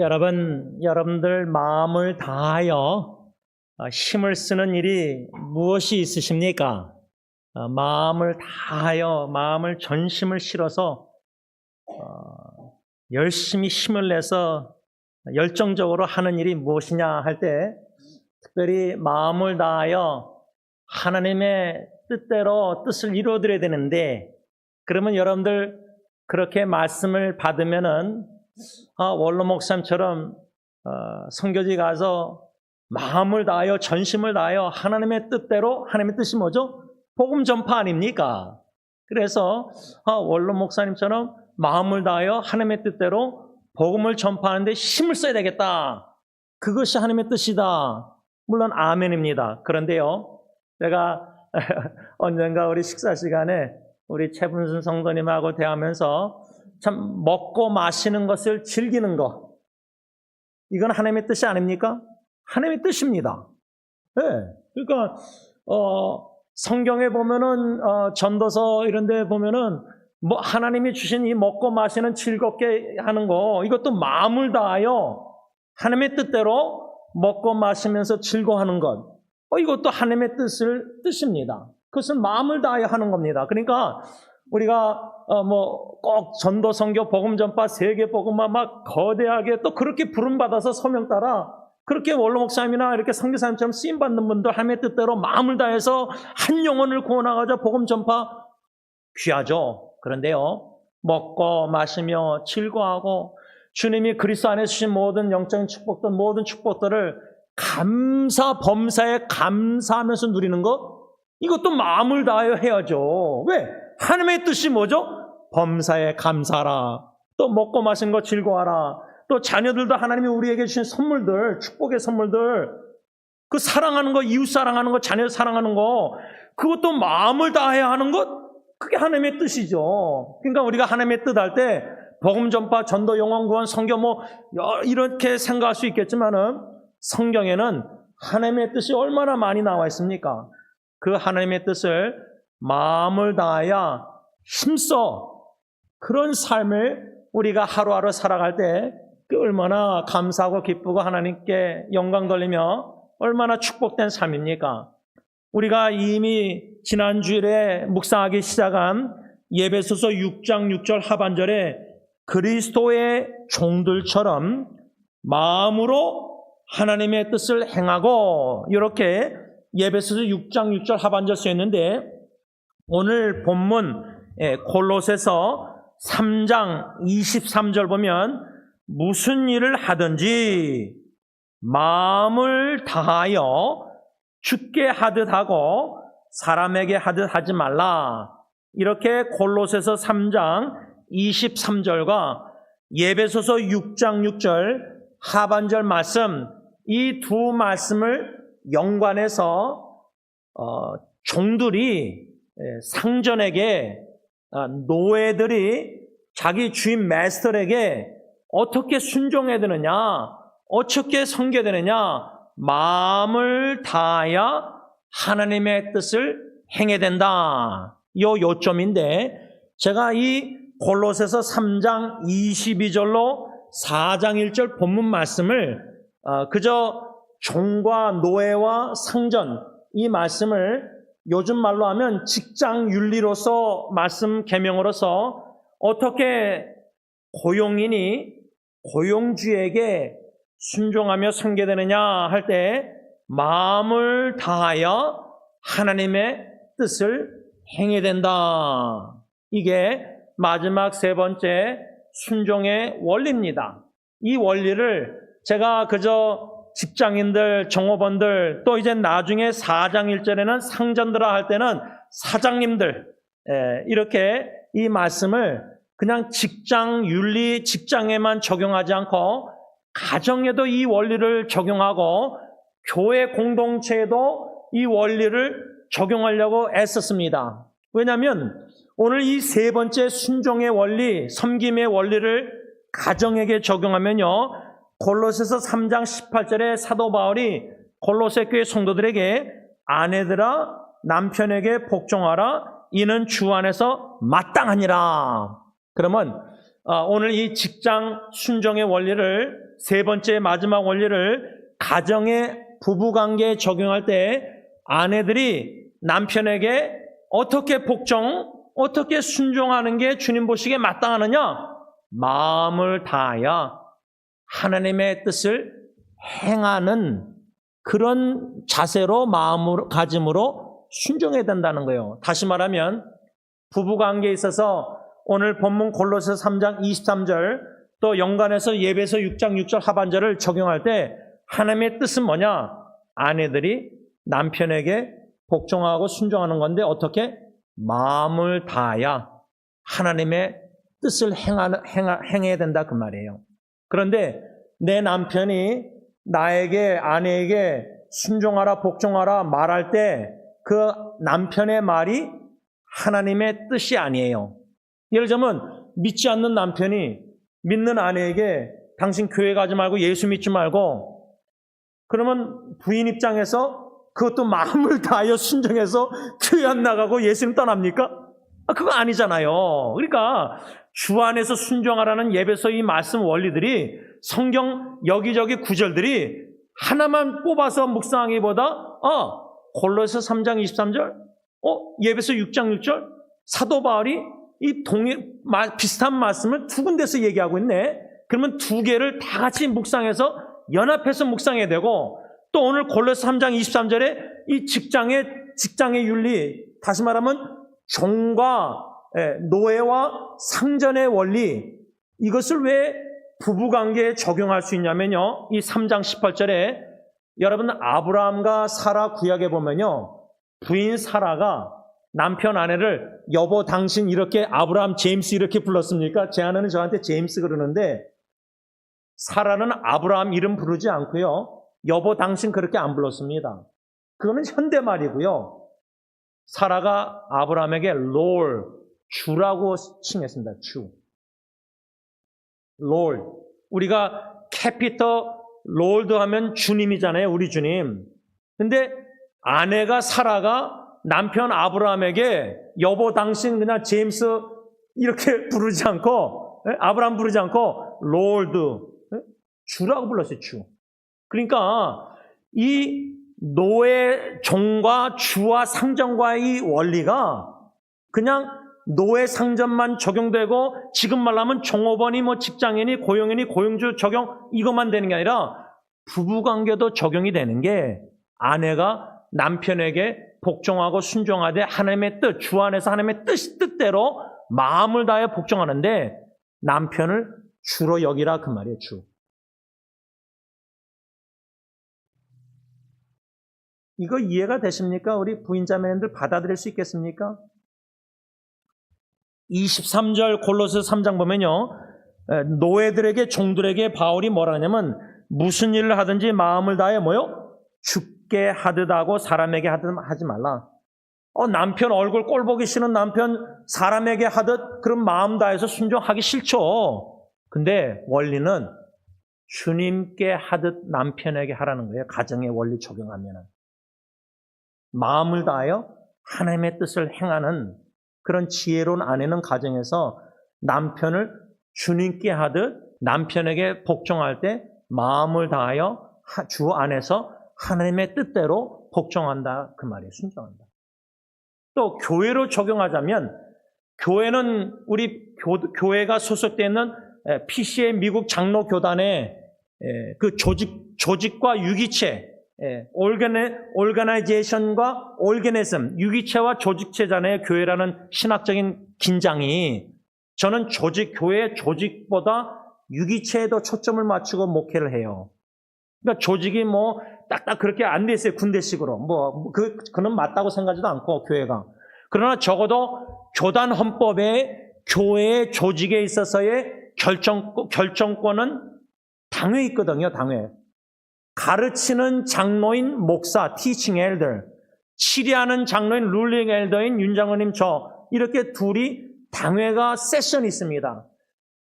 여러분들 마음을 다하여 힘을 쓰는 일이 무엇이 있으십니까? 마음을 다하여 마음을 전심을 실어서 열심히 힘을 내서 열정적으로 하는 일이 무엇이냐 할 때 특별히 마음을 다하여 하나님의 뜻대로 뜻을 이루어드려야 되는데, 그러면 여러분들 그렇게 말씀을 받으면은 원로 목사님처럼 선교지 가서 마음을 다하여 전심을 다하여 하나님의 뜻대로, 하나님의 뜻이 뭐죠? 복음 전파 아닙니까? 그래서 원로 목사님처럼 마음을 다하여 하나님의 뜻대로 복음을 전파하는데 힘을 써야 되겠다. 그것이 하나님의 뜻이다. 물론 아멘입니다. 그런데요, 제가 언젠가 우리 식사 시간에 우리 최분순 성도님하고 대하면서 참 먹고 마시는 것을 즐기는 것, 이건 하나님의 뜻이 아닙니까? 하나님의 뜻입니다. 네. 그러니까 성경에 보면은 전도서 이런 데 보면은 뭐 하나님이 주신 이 먹고 마시는 즐겁게 하는 거, 이것도 마음을 다하여 하나님의 뜻대로 먹고 마시면서 즐거워하는 것, 이것도 하나님의 뜻입니다. 그것은 마음을 다하여 하는 겁니다. 그러니까 우리가 꼭 전도, 선교, 복음 전파, 세계 복음만 막 거대하게 또 그렇게 부름 받아서 소명 따라 그렇게 원로 목사님이나 이렇게 선교사님처럼 쓰임 받는 분들 하나님의 뜻대로 마음을 다해서 한 영혼을 구원하고자 복음 전파 귀하죠. 그런데요, 먹고 마시며 즐거워하고 주님이 그리스도 안에 주신 모든 영적인 축복들, 모든 축복들을 감사 범사에 감사하면서 누리는 것, 이것도 마음을 다하여 해야죠. 왜? 하나님의 뜻이 뭐죠? 범사에 감사하라. 또 먹고 마시는 거 즐거워하라. 또 자녀들도 하나님이 우리에게 주신 선물들, 축복의 선물들, 그 사랑하는 거, 이웃 사랑하는 거, 자녀 사랑하는 거, 그것도 마음을 다해야 하는 것, 그게 하나님의 뜻이죠. 그러니까 우리가 하나님의 뜻 할 때 복음 전파, 전도, 영혼 구원, 선교 이렇게 생각할 수 있겠지만은 성경에는 하나님의 뜻이 얼마나 많이 나와 있습니까? 그 하나님의 뜻을 마음을 다하여 힘써 그런 삶을 우리가 하루하루 살아갈 때 그 얼마나 감사하고 기쁘고 하나님께 영광 돌리며 얼마나 축복된 삶입니까? 우리가 이미 지난 주일에 묵상하기 시작한 예배소서 6장 6절 하반절에 그리스도의 종들처럼 마음으로 하나님의 뜻을 행하고, 이렇게 예배소서 6장 6절 하반절 쓰였는데, 오늘 본문 골로새서 3장 23절 보면 무슨 일을 하든지 마음을 다하여 주께 하듯 하고 사람에게 하듯 하지 말라. 이렇게 골로새서 3장 23절과 예배소서 6장 6절 하반절 말씀, 이 두 말씀을 연관해서 종들이 상전에게, 노예들이 자기 주인 마스터에게 어떻게 순종해야 되느냐, 어떻게 섬겨야 되느냐, 마음을 다하여 하나님의 뜻을 행해야 된다. 이 요점인데, 제가 이 골로새서 3장 22절로 4장 1절 본문 말씀을 그저 종과 노예와 상전, 이 말씀을 요즘 말로 하면 직장 윤리로서 말씀 계명으로서 어떻게 고용인이 고용주에게 순종하며 섬겨되느냐 할 때 마음을 다하여 하나님의 뜻을 행해야 된다. 이게 마지막 세 번째 순종의 원리입니다. 이 원리를 제가 그저 직장인들, 종업원들, 또 이제 나중에 4장 1절에는 상전들아 할 때는 사장님들, 이렇게 이 말씀을 그냥 직장 윤리, 직장에만 적용하지 않고 가정에도 이 원리를 적용하고 교회 공동체에도 이 원리를 적용하려고 애썼습니다. 왜냐하면 오늘 이 세 번째 순종의 원리, 섬김의 원리를 가정에게 적용하면요, 골로새서 3장 18절에 사도 바울이 골로새 교회 성도들에게 아내들아 남편에게 복종하라, 이는 주 안에서 마땅하니라. 그러면 오늘 이 직장 순종의 원리를 세 번째 마지막 원리를 가정의 부부관계에 적용할 때 아내들이 남편에게 어떻게 복종, 어떻게 순종하는 게 주님 보시기에 마땅하느냐? 마음을 다하여 하나님의 뜻을 행하는 그런 자세로 마음을 가짐으로 순종해야 된다는 거예요. 다시 말하면 부부관계에 있어서 오늘 본문 골로새 3장 23절 또 연관해서 예배서 6장 6절 하반절을 적용할 때 하나님의 뜻은 뭐냐? 아내들이 남편에게 복종하고 순종하는 건데 어떻게? 마음을 다하여 하나님의 뜻을 행해야 된다 그 말이에요. 그런데 내 남편이 나에게 아내에게 순종하라 복종하라 말할 때 그 남편의 말이 하나님의 뜻이 아니에요. 예를 들면 믿지 않는 남편이 믿는 아내에게 당신 교회 가지 말고 예수 믿지 말고 그러면 부인 입장에서 그것도 마음을 다하여 순종해서 교회 안 나가고 예수님 떠납니까? 그거 아니잖아요. 그러니까 주 안에서 순종하라는 예배서 이 말씀 원리들이 성경 여기저기 구절들이 하나만 뽑아서 묵상하기보다 골로새 3장 23절 예배서 6장 6절 사도 바울이 이 비슷한 말씀을 두 군데서 얘기하고 있네. 그러면 두 개를 다 같이 묵상해서 연합해서 묵상해야 되고 또 오늘 골로새 3장 23절에 이 직장의 윤리 다시 말하면 종과 노예와 상전의 원리 이것을 왜 부부관계에 적용할 수 있냐면요. 이 3장 18절에 여러분 아브라함과 사라 구약에 보면요. 부인 사라가 남편 아내를 여보 당신 이렇게 아브라함 제임스 이렇게 불렀습니까? 제 아내는 저한테 제임스 그러는데 사라는 아브라함 이름 부르지 않고요. 여보 당신 그렇게 안 불렀습니다. 그거는 현대말이고요. 사라가 아브라함에게 롤, 주라고 칭했습니다. 주. 롤. 우리가 캐피터 롤드 하면 주님이잖아요. 우리 주님. 근데 아내가 사라가 남편 아브라함에게 여보 당신 그냥 제임스 이렇게 부르지 않고 아브라함 부르지 않고 롤드 주라고 불렀어요. 주. 그러니까 이 노예 종과 주와 상전과의 원리가 그냥 노예 상전만 적용되고 지금 말하면 종업원이 직장인이 고용인이 고용주 적용 이것만 되는 게 아니라 부부관계도 적용이 되는 게 아내가 남편에게 복종하고 순종하되 하나님의 뜻, 주 안에서 하나님의 뜻대로 마음을 다해 복종하는데 남편을 주로 여기라 그 말이에요. 주. 이거 이해가 되십니까? 우리 부인자매님들 받아들일 수 있겠습니까? 23절 골로새 3장 보면요. 노예들에게 종들에게 바울이 뭐라 하냐면 무슨 일을 하든지 마음을 다해 뭐요? 죽게 하듯 하고 사람에게 하듯 하지 말라. 남편 얼굴 꼴 보기 싫은 남편 사람에게 하듯 그런 마음 다해서 순종하기 싫죠. 근데 원리는 주님께 하듯 남편에게 하라는 거예요. 가정의 원리 적용하면은. 마음을 다하여 하나님의 뜻을 행하는 그런 지혜로운 아내는 가정에서 남편을 주님께 하듯 남편에게 복종할 때 마음을 다하여 주 안에서 하나님의 뜻대로 복종한다 그 말이에요. 순종한다. 또 교회로 적용하자면 교회는 우리 교회가 소속되어 있는 PCA 미국 장로교단의 그 조직과 유기체 오르가나이제이션과 올게니즘, 유기체와 조직체잖아요. 교회라는 신학적인 긴장이 저는 교회 조직보다 유기체에 더 초점을 맞추고 목회를 해요. 그러니까 조직이 딱딱 그렇게 안 돼 있어요. 군대식으로. 그는 맞다고 생각하지도 않고 교회가. 그러나 적어도 교단 헌법에 교회의 조직에 있어서의 결정권은 당회에 있거든요. 당회. 가르치는 장로인 목사, teaching elder, 치리하는 장로인 룰링 엘더인 윤장로님 이렇게 둘이 당회가 세션이 있습니다.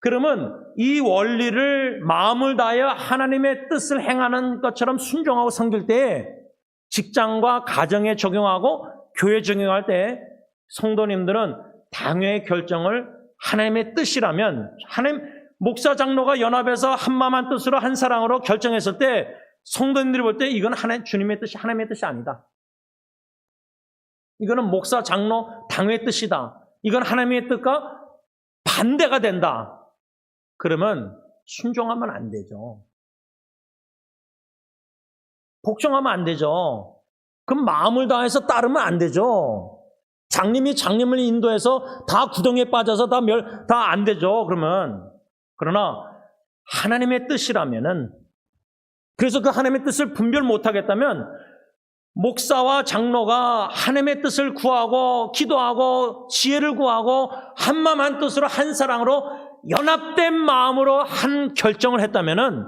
그러면 이 원리를 마음을 다하여 하나님의 뜻을 행하는 것처럼 순종하고 섬길 때 직장과 가정에 적용하고 교회 적용할 때 성도님들은 당회의 결정을 하나님의 뜻이라면, 목사 장로가 연합해서 한 마음 한 뜻으로 한 사랑으로 결정했을 때 성도님들이 볼 때 이건 주님의 뜻이, 하나님의 뜻이 아니다. 이거는 목사 장로 당회의 뜻이다. 이건 하나님의 뜻과 반대가 된다. 그러면 순종하면 안 되죠. 복종하면 안 되죠. 그럼 마음을 다해서 따르면 안 되죠. 장님이 장님을 인도해서 다 구덩이에 빠져서 다 안 되죠. 그러나 하나님의 뜻이라면은, 그래서 그 하나님의 뜻을 분별 못하겠다면 목사와 장로가 하나님의 뜻을 구하고 기도하고 지혜를 구하고 한마음 한 뜻으로 한 사랑으로 연합된 마음으로 한 결정을 했다면은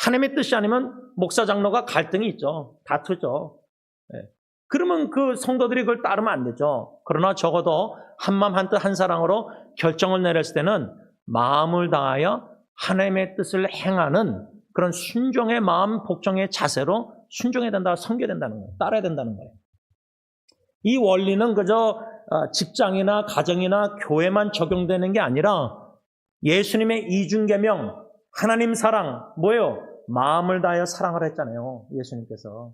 하나님의 뜻이 아니면 목사 장로가 갈등이 있죠. 다투죠. 그러면 그 성도들이 그걸 따르면 안 되죠. 그러나 적어도 한마음 한 뜻 한 사랑으로 결정을 내렸을 때는 마음을 다하여 하나님의 뜻을 행하는 그런 순종의 마음, 복종의 자세로 순종해야 된다, 섬겨야 된다는 거예요. 따라야 된다는 거예요. 이 원리는 그저 직장이나 가정이나 교회만 적용되는 게 아니라 예수님의 이중계명, 하나님 사랑, 뭐예요? 마음을 다하여 사랑을 했잖아요. 예수님께서.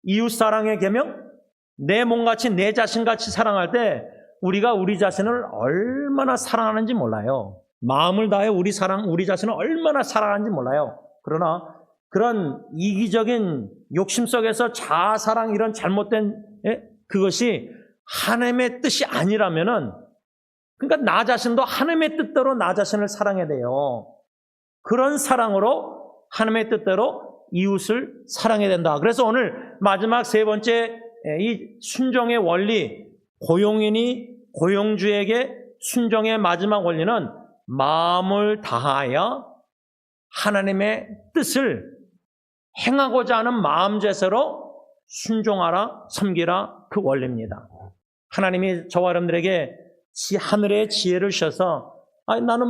이웃 사랑의 계명, 내 몸같이 내 자신같이 사랑할 때 우리가 우리 자신을 얼마나 사랑하는지 몰라요. 마음을 다해 우리 자신을 얼마나 사랑하는지 몰라요. 그러나 그런 이기적인 욕심 속에서 자아사랑, 이런 잘못된 그것이 하나님의 뜻이 아니라면은, 그러니까 나 자신도 하나님의 뜻대로 나 자신을 사랑해야 돼요. 그런 사랑으로 하나님의 뜻대로 이웃을 사랑해야 된다. 그래서 오늘 마지막 세 번째 이 순종의 원리, 고용주에게 순종의 마지막 원리는 마음을 다하여 하나님의 뜻을 행하고자 하는 마음 제세로 순종하라, 섬기라, 그 원리입니다. 하나님이 저와 여러분들에게 하늘의 지혜를 주셔서, 나는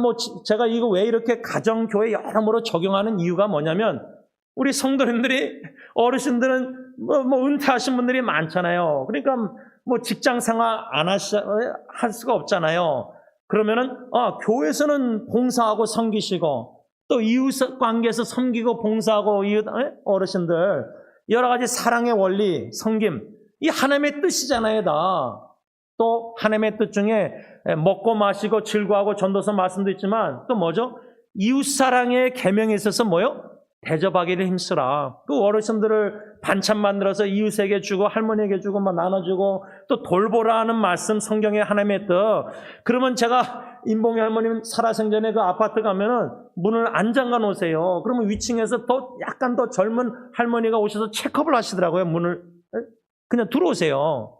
제가 이거 왜 이렇게 가정교회 여러모로 적용하는 이유가 뭐냐면, 우리 성도님들이, 어르신들은 은퇴하신 분들이 많잖아요. 그러니까 직장 생활 안 할 수가 없잖아요. 그러면은 교회에서는 봉사하고 섬기시고, 또 이웃 관계에서 섬기고 봉사하고, 이웃 어르신들 여러 가지 사랑의 원리, 섬김, 이 하나님의 뜻이잖아요. 다. 또 하나님의 뜻 중에 먹고 마시고 즐거워하고, 전도서 말씀도 있지만 또 뭐죠? 이웃 사랑의 계명에 있어서 뭐요? 대접하기를 힘쓰라. 그 어르신들을 반찬 만들어서 이웃에게 주고 할머니에게 주고 나눠주고, 또 돌보라 하는 말씀, 성경의 하나님의 뜻. 그러면 제가 인봉이 할머님 살아생전에 그 아파트 가면은 문을 안 잠가 놓으세요. 그러면 위층에서 약간 더 젊은 할머니가 오셔서 체크업을 하시더라고요. 문을 그냥 들어오세요.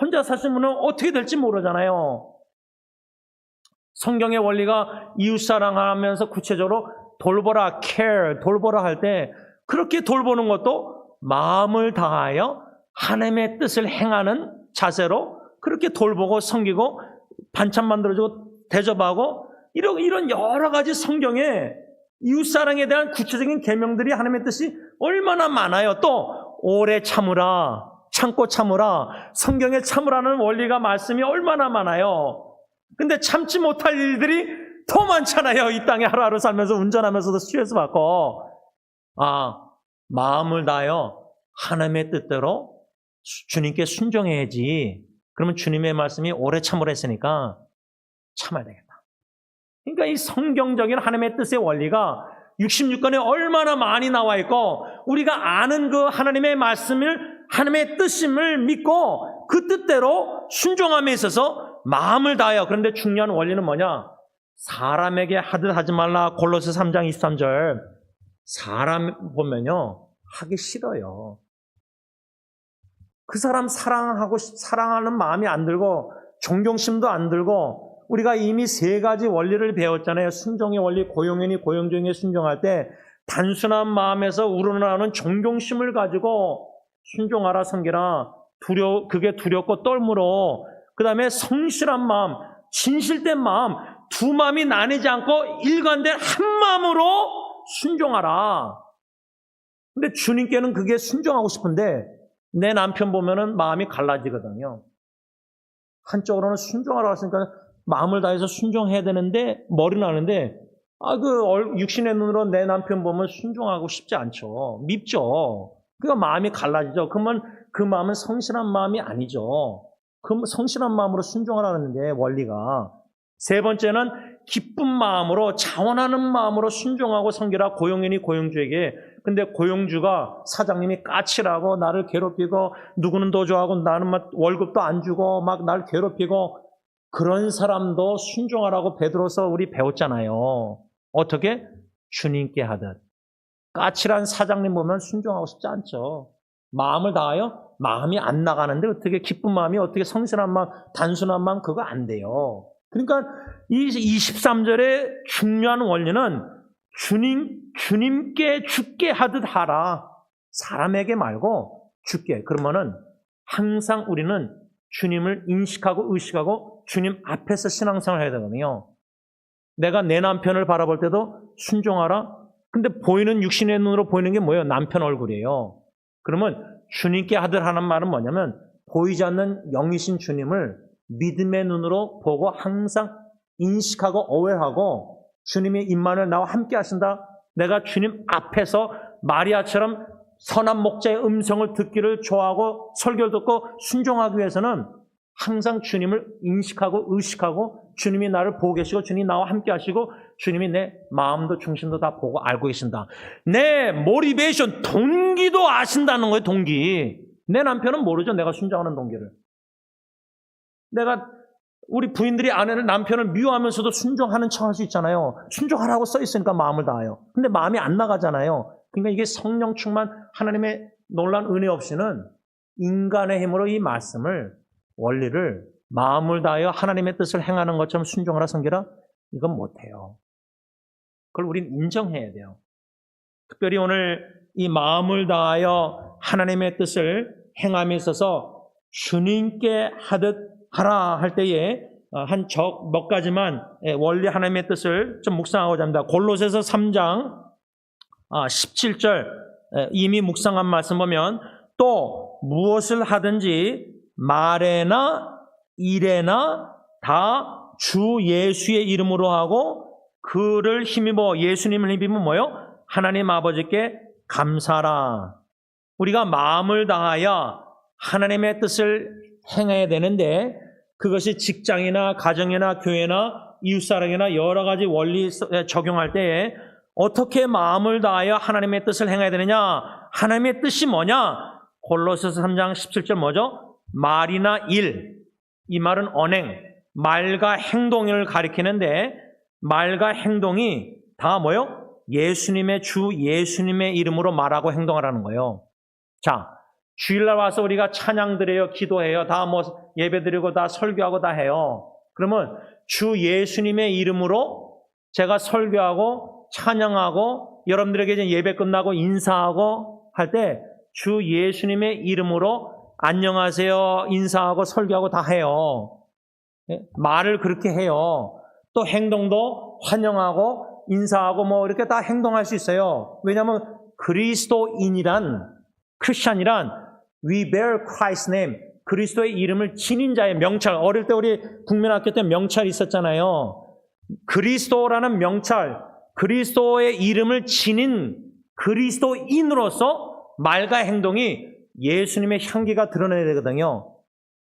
혼자 사시는 분은 어떻게 될지 모르잖아요. 성경의 원리가 이웃사랑하면서 구체적으로 돌보라, care, 돌보라 할 때 그렇게 돌보는 것도 마음을 다하여 하나님의 뜻을 행하는 자세로 그렇게 돌보고 섬기고 반찬 만들어주고 대접하고, 이런 여러 가지 성경에 이웃사랑에 대한 구체적인 계명들이, 하나님의 뜻이 얼마나 많아요. 또 오래 참으라, 참고 참으라, 성경에 참으라는 원리가, 말씀이 얼마나 많아요. 근데 참지 못할 일들이 더 많잖아요. 이 땅에 하루하루 살면서 운전하면서도 스트레스 받고. 마음을 다하여 하나님의 뜻대로 주님께 순종해야지. 그러면 주님의 말씀이 오래 참으라 했으니까 참아야 되겠다. 그러니까 이 성경적인 하나님의 뜻의 원리가 66권에 얼마나 많이 나와 있고, 우리가 아는 그 하나님의 말씀을, 하나님의 뜻임을 믿고 그 뜻대로 순종함에 있어서 마음을 다하여. 그런데 중요한 원리는 뭐냐? 사람에게 하듯 하지 말라. 골로새 3장 23절. 사람 보면요, 하기 싫어요. 그 사람 사랑하는 마음이 안 들고 존경심도 안 들고. 우리가 이미 세 가지 원리를 배웠잖아요. 순종의 원리, 고용주에게 순종할 때 단순한 마음에서 우러나오는 존경심을 가지고 순종하라, 섬기라. 그게 두렵고 떨므로. 그 다음에 성실한 마음, 진실된 마음, 두 마음이 나뉘지 않고 일관된 한 마음으로 순종하라. 근데 주님께는 그게 순종하고 싶은데 내 남편 보면은 마음이 갈라지거든요. 한쪽으로는 순종하라고 했으니까 마음을 다해서 순종해야 되는데 머리 나는데 육신의 눈으로 내 남편 보면 순종하고 싶지 않죠. 밉죠. 그러니까 마음이 갈라지죠. 그러면 그 마음은 성실한 마음이 아니죠. 그 성실한 마음으로 순종하라는 게 원리가. 세 번째는 기쁜 마음으로 자원하는 마음으로 순종하고 섬기라 고용인이 고용주에게. 근데 고용주가 사장님이 까칠하고 나를 괴롭히고 누구는 더 좋아하고 나는 막 월급도 안 주고 막 날 괴롭히고 그런 사람도 순종하라고 베드로서 우리 배웠잖아요. 어떻게? 주님께 하듯. 까칠한 사장님 보면 순종하고 싶지 않죠. 마음을 다하여 마음이 안 나가는데 어떻게 기쁜 마음이 어떻게 성실한 마음, 단순한 마음 그거 안 돼요. 그러니까 이 23절의 중요한 원리는 주님께 죽게 하듯 하라. 사람에게 말고 죽게. 그러면은 항상 우리는 주님을 인식하고 의식하고 주님 앞에서 신앙생활을 해야 되거든요. 내가 내 남편을 바라볼 때도 순종하라. 근데 보이는 육신의 눈으로 보이는 게 뭐예요? 남편 얼굴이에요. 그러면 주님께 하듯 하는 말은 뭐냐면 보이지 않는 영이신 주님을 믿음의 눈으로 보고 항상 인식하고 어웨어하고 주님이 임마누엘 나와 함께 하신다. 내가 주님 앞에서 마리아처럼 선한 목자의 음성을 듣기를 좋아하고 설교를 듣고 순종하기 위해서는 항상 주님을 인식하고 의식하고 주님이 나를 보고 계시고 주님이 나와 함께 하시고 주님이 내 마음도 중심도 다 보고 알고 계신다. 내 모티베이션, 동기도 아신다는 거예요. 동기. 내 남편은 모르죠. 내가 순종하는 동기를. 우리 부인들이 아내를 남편을 미워하면서도 순종하는 척 할 수 있잖아요. 순종하라고 써 있으니까 마음을 다해요. 근데 마음이 안 나가잖아요. 그러니까 이게 성령 충만 하나님의 놀라운 은혜 없이는 인간의 힘으로 이 말씀을 원리를 마음을 다하여 하나님의 뜻을 행하는 것처럼 순종하라 섬기라 이건 못해요. 그걸 우린 인정해야 돼요. 특별히 오늘 이 마음을 다하여 하나님의 뜻을 행함에 있어서 주님께 하듯 하라 할 때에 몇 가지만 원리 하나님의 뜻을 좀 묵상하고자 합니다. 골로새서 3장 17절 이미 묵상한 말씀 보면 또 무엇을 하든지 말에나 일에나 다 주 예수의 이름으로 하고 그를 힘입어 예수님을 힘입어 뭐요? 하나님 아버지께 감사하라. 우리가 마음을 다하여 하나님의 뜻을 행해야 되는데 그것이 직장이나 가정이나 교회나 이웃사랑이나 여러 가지 원리 적용할 때에 어떻게 마음을 다하여 하나님의 뜻을 행해야 되느냐? 하나님의 뜻이 뭐냐? 골로새서 3장 17절 뭐죠? 말이나 일. 이 말은 언행, 말과 행동을 가리키는데 말과 행동이 다 뭐요? 예수님의 주 예수님의 이름으로 말하고 행동하라는 거예요. 자, 주일날 와서 우리가 찬양 드려요, 기도해요, 다 예배 드리고 다 설교하고 다 해요. 그러면 주 예수님의 이름으로 제가 설교하고 찬양하고 여러분들에게 이제 예배 끝나고 인사하고 할 때 주 예수님의 이름으로 안녕하세요, 인사하고 설교하고 다 해요. 말을 그렇게 해요. 또 행동도 환영하고 인사하고 이렇게 다 행동할 수 있어요. 왜냐하면 크리스찬이란 we bear Christ's name. 그리스도의 이름을 지닌 자의 명찰. 어릴 때 우리 국민학교 때 명찰 있었잖아요. 그리스도라는 명찰, 그리스도의 이름을 지닌 그리스도인으로서 말과 행동이 예수님의 향기가 드러내야 되거든요.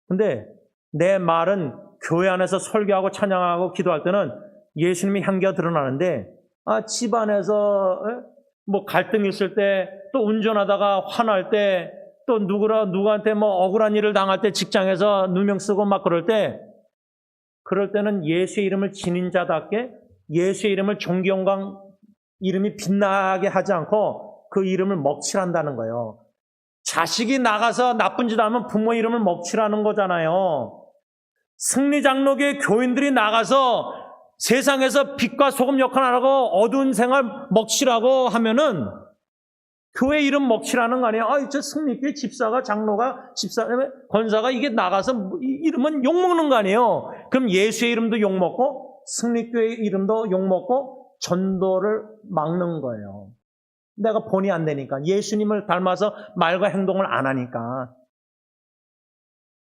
근데 내 말은 교회 안에서 설교하고 찬양하고 기도할 때는 예수님의 향기가 드러나는데 집안에서 갈등이 있을 때 또 운전하다가 화날 때 또 누구한테 억울한 일을 당할 때 직장에서 누명 쓰고 그럴 때는 예수의 이름을 지닌 자답게 예수의 이름을 존귀영광 이름이 빛나게 하지 않고 그 이름을 먹칠한다는 거예요. 자식이 나가서 나쁜 짓 하면 부모 이름을 먹칠하는 거잖아요. 승리장로교회 교인들이 나가서 세상에서 빛과 소금 역할 안 하고 어두운 생활 먹칠하고 하면은 교회 이름 먹칠하는 거 아니에요? 저 승리교회 집사가, 장로가, 권사가 이게 나가서 이름은 욕먹는 거 아니에요? 그럼 예수의 이름도 욕먹고 승리교회 이름도 욕먹고 전도를 막는 거예요. 내가 본의 안 되니까. 예수님을 닮아서 말과 행동을 안 하니까.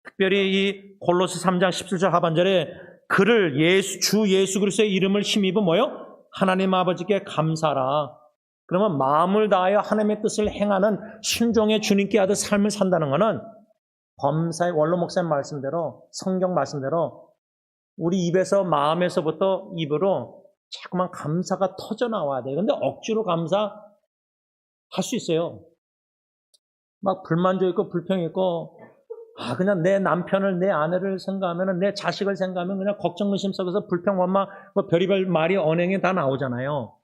특별히 이 골로새 3장 17절 하반절에 주 예수 그리스도의 이름을 힘입어 뭐요? 하나님 아버지께 감사라. 그러면 마음을 다하여 하나님의 뜻을 행하는 순종의 주님께 하듯 삶을 산다는 것은 범사의 원로 목사님 말씀대로, 성경 말씀대로 우리 입에서, 마음에서부터 입으로 자꾸만 감사가 터져 나와야 돼요. 근데 억지로 감사할 수 있어요. 막 불만족 있고 불평 있고, 그냥 내 남편을, 내 아내를 생각하면, 내 자식을 생각하면 그냥 걱정, 의심 속에서 불평, 원망, 뭐 별의별 말이 언행에 다 나오잖아요.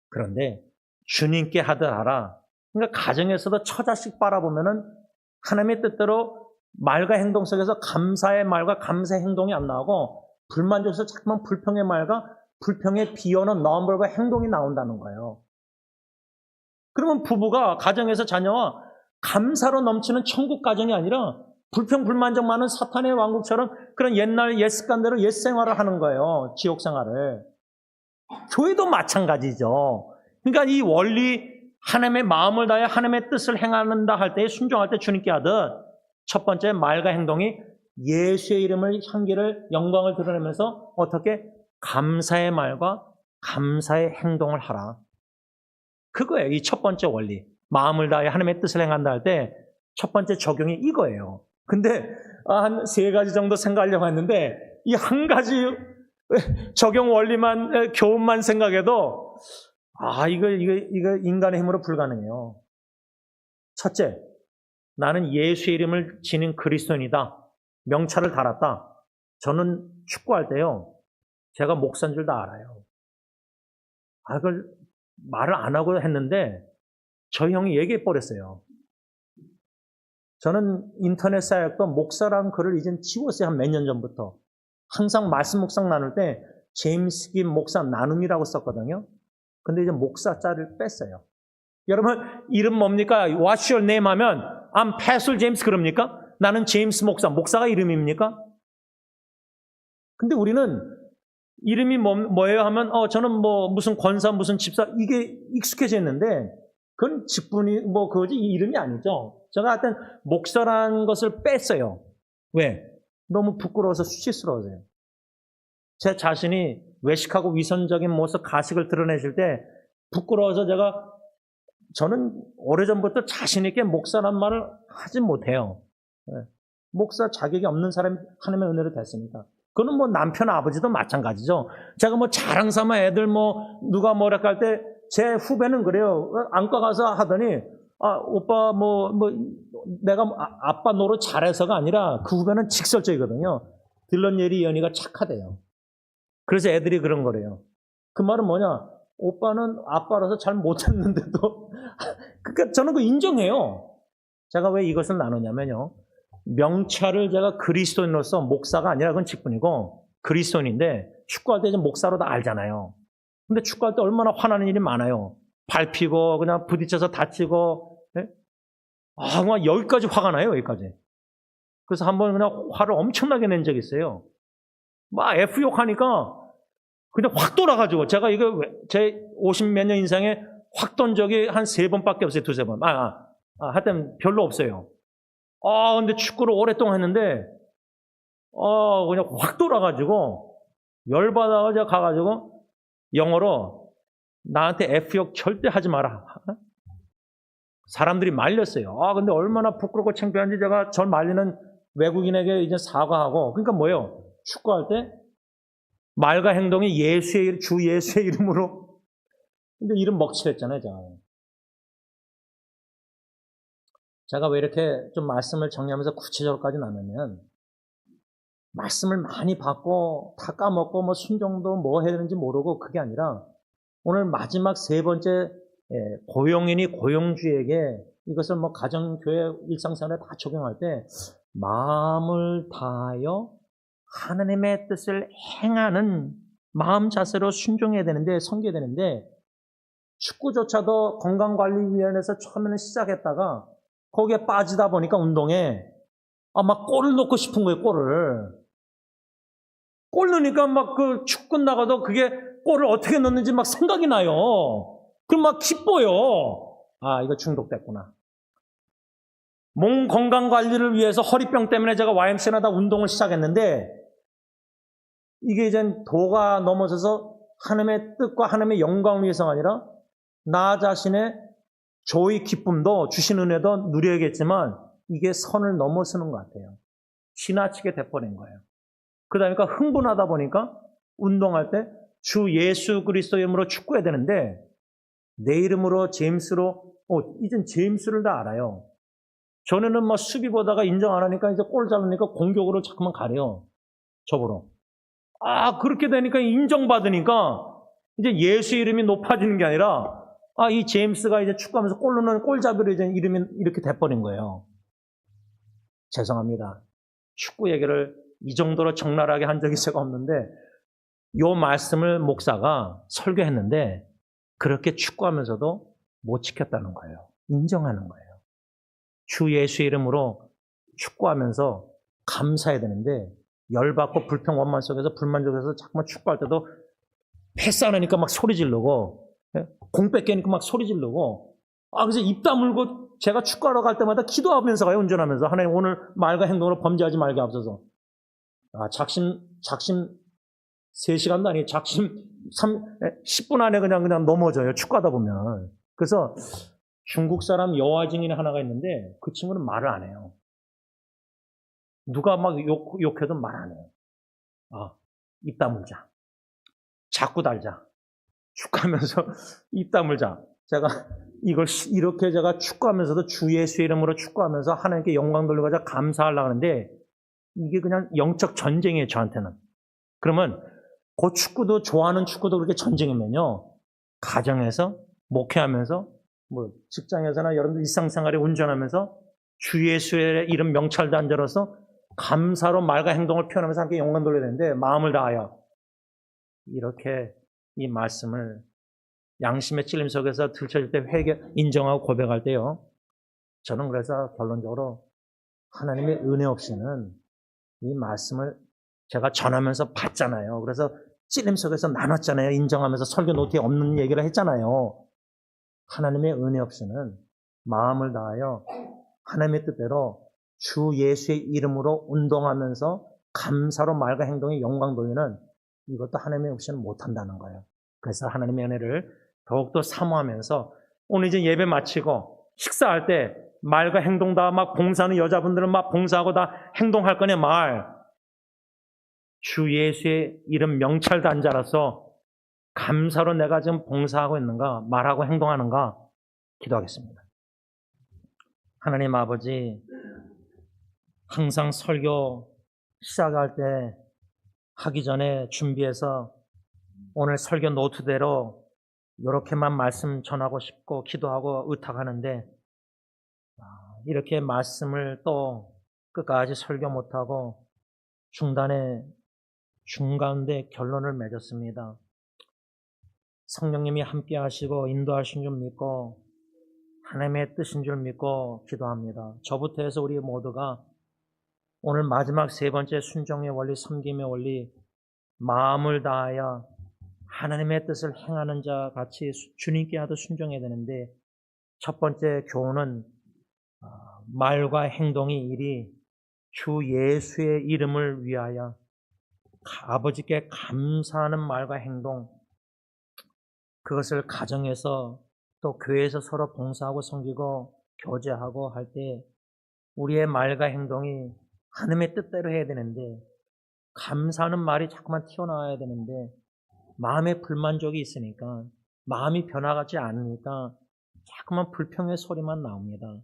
그런데 주님께 하듯 하라. 그러니까 가정에서도 처자식 바라보면은 하나님의 뜻대로 말과 행동 속에서 감사의 말과 감사의 행동이 안 나오고, 불만족해서 자꾸만 불평의 말과 불평의 비오는 넘버과 행동이 나온다는 거예요. 그러면 부부가 가정에서 자녀와 감사로 넘치는 천국 가정이 아니라 불평 불만족 많은 사탄의 왕국처럼 그런 옛날 옛 습관대로 옛 생활을 하는 거예요. 지옥 생활을. 교회도 마찬가지죠. 그러니까 이 원리, 하나님의 마음을 다해 하나님의 뜻을 행한다 할 때, 순종할 때 주님께 하듯 첫 번째 말과 행동이 예수의 이름을, 향기를, 영광을 드러내면서 어떻게 감사의 말과 감사의 행동을 하라. 그거예요. 이 첫 번째 원리. 마음을 다해 하나님의 뜻을 행한다 할 때 첫 번째 적용이 이거예요. 근데 한 3가지 정도 생각하려고 했는데 이 한 가지 적용 원리만, 교훈만 생각해도 이거 인간의 힘으로 불가능해요. 첫째, 나는 예수의 이름을 지닌 그리스도인이다. 명찰을 달았다. 저는 축구할 때요, 제가 목사인 줄 다 알아요. 그걸 말을 안 하고 했는데 저희 형이 얘기해 버렸어요. 저는 인터넷 사역도 목사라는 글을 이젠 지웠어요. 한 몇 년 전부터. 항상 말씀 묵상 나눌 때 제임스 김 목사 나눔이라고 썼거든요. 근데 이제 목사 자를 뺐어요. 여러분 이름 뭡니까? What's your name 하면 I'm Pastor James 그럽니까? 나는 제임스 목사가 이름입니까? 근데 우리는 이름이 뭐예요 하면 저는 무슨 권사 무슨 집사 이게 익숙해져 있는데 그건 직분이 그거지 이름이 아니죠. 제가 하여튼 목사라는 것을 뺐어요. 왜? 너무 부끄러워서 수치스러워서요. 제 자신이 외식하고 위선적인 모습, 가식을 드러내실 때 부끄러워서 저는 오래전부터 자신 있게 목사란 말을 하지 못해요. 목사 자격이 없는 사람이 하나님의 은혜로 됐으니까. 그건 남편, 아버지도 마찬가지죠. 제가 자랑 삼아 애들 누가 뭐랄까 할 때 제 후배는 그래요. 안과 가서 하더니 오빠 내가 아빠 노릇 잘해서가 아니라 그 후배는 직설적이거든요. 딜런 예리 연희가 착하대요. 그래서 애들이 그런 거래요. 그 말은 뭐냐? 오빠는 아빠라서 잘 못했는데도 그러니까 저는 인정해요. 제가 왜 이것을 나누냐면요. 명찰을 제가 그리스도인으로서 목사가 아니라 그건 직분이고 그리스도인인데 축구할 때 이제 목사로 다 알잖아요. 근데 축구할 때 얼마나 화나는 일이 많아요. 밟히고 그냥 부딪혀서 다치고 그냥 여기까지 화가 나요. 여기까지. 그래서 한번 그냥 화를 엄청나게 낸 적이 있어요. 막 F욕 하니까 그냥 확 돌아가지고 제가 이거 제 50몇 년 인생에 확 돈 적이 한 3번밖에 없어요. 2-3번. 하여튼 별로 없어요. 근데 축구를 오랫동안 했는데 그냥 확 돌아가지고 열받아서 제가 가가지고 영어로 나한테 F욕 절대 하지 마라. 사람들이 말렸어요. 근데 얼마나 부끄럽고 창피한지 제가 절 말리는 외국인에게 이제 사과하고. 그러니까 뭐예요? 축구할 때 말과 행동이 주 예수의 이름으로. 근데 이름 먹칠했잖아요, 제가 왜 이렇게 좀 말씀을 정리하면서 구체적으로까지 나누면 말씀을 많이 받고 다 까먹고 순종도 해야 되는지 모르고 그게 아니라 오늘 마지막 3번째 고용인이 고용주에게 이것을 가정, 교회, 일상생활에 다 적용할 때 마음을 다하여 하나님의 뜻을 행하는 마음 자세로 순종해야 되는데, 섬겨야 되는데 축구조차도 건강관리위원회에서 처음에는 시작했다가 거기에 빠지다 보니까 운동에 막 골을 넣고 싶은 거예요. 골 넣으니까 그 축구 나가도 그게 골을 어떻게 넣는지 생각이 나요. 그럼 기뻐요. 이거 중독됐구나. 몸 건강 관리를 위해서 허리병 때문에 제가 YMCA나 다 운동을 시작했는데 이게 이제 도가 넘어서서 하나님의 뜻과 하나님의 영광을 위해서가 아니라 나 자신의 조의 기쁨도 주신 은혜도 누려야겠지만 이게 선을 넘어서는 것 같아요. 지나치게 돼버린 거예요. 그러다 보니까 흥분하다 보니까 운동할 때 주 예수 그리스도 이름으로 축구해야 되는데 내 이름으로 제임스로 이젠 제임스를 다 알아요. 전에는 막 수비 보다가 인정 안 하니까 이제 골 잡으니까 공격으로 자꾸만 가려요. 저보러. 그렇게 되니까 인정받으니까 이제 예수 이름이 높아지는 게 아니라 이 제임스가 이제 축구하면서 골 넣는 골잡이로 이제 이름이 이렇게 돼버린 거예요. 죄송합니다. 축구 얘기를 이 정도로 적나라하게 한 적이 제가 없는데 요 말씀을 목사가 설교했는데 그렇게 축구하면서도 못 지켰다는 거예요. 인정하는 거예요. 주 예수 이름으로 축구하면서 감사해야 되는데 열받고 불평 원만 속에서 불만족해서 자꾸만 축구할 때도 패스 안 하니까 막 소리 지르고 공 뺏기니까 막 소리 지르고 그래서 입 다물고 제가 축구하러 갈 때마다 기도하면서 가요. 운전하면서 하나님 오늘 말과 행동으로 범죄하지 말게 앞서서 작심 3시간도 아니에요. 작심 10분 안에 그냥 넘어져요. 축구하다 보면. 그래서 중국 사람 여화 증인 하나가 있는데 그 친구는 말을 안 해요. 누가 막 욕해도 말 안 해요. 입 다물자. 자꾸 달자. 축구하면서 입 다물자. 제가 이걸 이렇게 제가 축구하면서도 주 예수 이름으로 축구하면서 하나님께 영광 돌리고자 감사하려고 하는데 이게 그냥 영적 전쟁이에요. 저한테는. 그러면 그 축구도 좋아하는 축구도 그렇게 전쟁이면요. 가정에서 목회하면서 직장에서나 여러분들 일상생활에 운전하면서 주 예수의 이름 명찰도 안 들어서 감사로 말과 행동을 표현하면서 함께 영광 돌려야 되는데 마음을 다하여 이렇게 이 말씀을 양심의 찔림 속에서 들춰질 때 인정하고 고백할 때요. 저는 그래서 결론적으로 하나님의 은혜 없이는 이 말씀을 제가 전하면서 봤잖아요. 그래서 찔림 속에서 나눴잖아요. 인정하면서 설교 노트에 없는 얘기를 했잖아요. 하나님의 은혜 없이는 마음을 다하여 하나님의 뜻대로 주 예수의 이름으로 운동하면서 감사로 말과 행동에 영광 돌리는 이것도 하나님의 없이는 못한다는 거예요. 그래서 하나님의 은혜를 더욱더 사모하면서 오늘 이제 예배 마치고 식사할 때 말과 행동 다 막 봉사하는 여자분들은 막 봉사하고 다 행동할 거냐 주 예수의 이름 명찰도 안 자라서 감사로 내가 지금 봉사하고 있는가 말하고 행동하는가 기도하겠습니다. 하나님 아버지 항상 설교 시작할 때 하기 전에 준비해서 오늘 설교 노트대로 이렇게만 말씀 전하고 싶고 기도하고 의탁하는데 이렇게 말씀을 또 끝까지 설교 못하고 중간에 결론을 맺었습니다. 성령님이 함께 하시고 인도하신 줄 믿고 하나님의 뜻인 줄 믿고 기도합니다. 저부터 해서 우리 모두가 오늘 마지막 3번째 순종의 원리, 섬김의 원리, 마음을 다하여 하나님의 뜻을 행하는 자 같이 주님께 하도 순종해야 되는데 첫 번째 교훈은 말과 행동이 일이 주 예수의 이름을 위하여 아버지께 감사하는 말과 행동, 그것을 가정에서 또 교회에서 서로 봉사하고 섬기고 교제하고 할 때 우리의 말과 행동이 하나님의 뜻대로 해야 되는데 감사하는 말이 자꾸만 튀어나와야 되는데 마음에 불만족이 있으니까 마음이 변화하지 않으니까 자꾸만 불평의 소리만 나옵니다.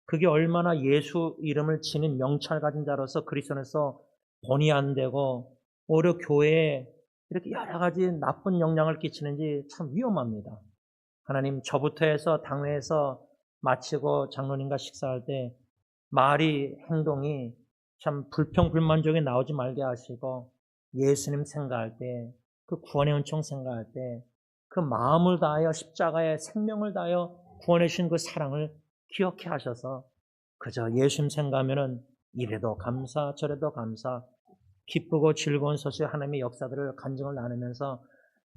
그게 얼마나 예수 이름을 지닌 명찰 가진 자로서 그리스도에서 본이 안 되고 오히려 교회에 이렇게 여러 가지 나쁜 영향을 끼치는지 참 위험합니다. 하나님 저부터 해서 당회에서 마치고 장로님과 식사할 때 말이 행동이 참 불평 불만족이 나오지 말게 하시고 예수님 생각할 때 그 구원의 은총 생각할 때 그 마음을 다하여 십자가에 생명을 다하여 구원해 주신 그 사랑을 기억해 하셔서 그저 예수님 생각하면은 이래도 감사 저래도 감사 기쁘고 즐거운 소식 하나님의 역사들을 간증을 나누면서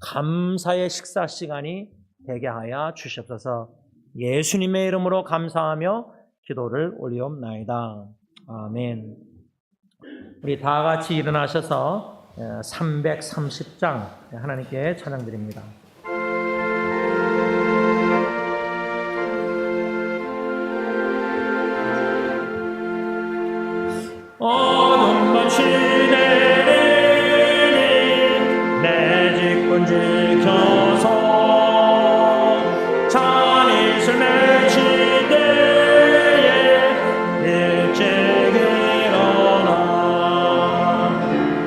감사의 식사 시간이 되게 하여 주시옵소서. 예수님의 이름으로 감사하며 기도를 올리옵나이다. 아멘. 우리 다 같이 일어나셔서 330장 하나님께 찬양드립니다. 어둠 밤시 내리니 내 직분 지켜서 잔이슬 맺힌 때에 일찍 일어나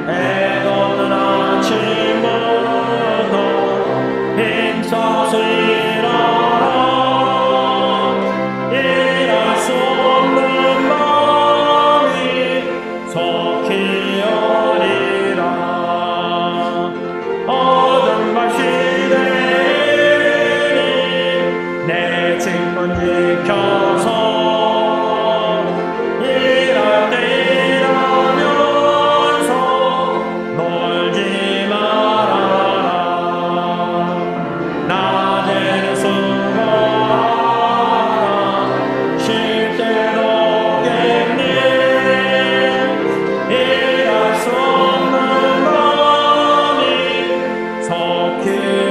해 돋는 아침부터 힘써서 일어나 일할 수 없는 마음이 속히 어리라. 어둠 밤시 내리니 내 직분 지켜서 일할 때 일하면서 놀지 말아라. 낮에는 수고하라. 쉴 때도 없겠니. 일할 수 없는 마음이 속히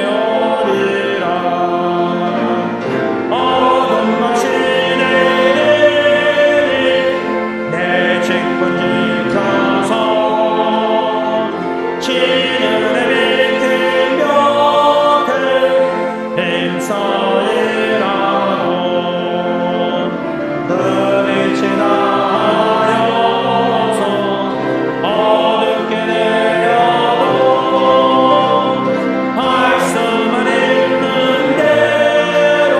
어리라. 어둠 밤시 내리니 내 직분 지켜서 지는 해 비킨 곁에 힘써 일하고 눈이 지나하여서 어둡게 내려도 할 수만 있는 대로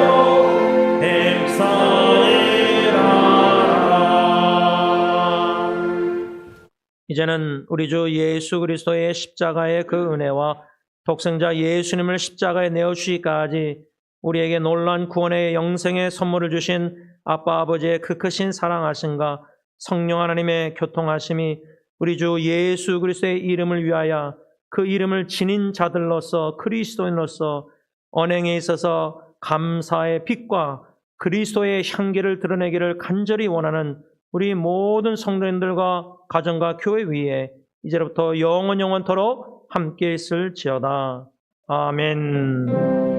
힘써 일하라. 이제는 우리 주 예수 그리스도의 십자가의 그 은혜와 독생자 예수님을 십자가에 내어주시기까지 우리에게 놀라운 구원의 영생의 선물을 주신 아빠 아버지의 그 크신 사랑하심과 성령 하나님의 교통하심이 우리 주 예수 그리스도의 이름을 위하여 그 이름을 지닌 자들로서 그리스도인으로서 언행에 있어서 감사의 빛과 그리스도의 향기를 드러내기를 간절히 원하는 우리 모든 성도님들과 가정과 교회 위에 이제부터 영원토록 함께 있을지어다. 아멘.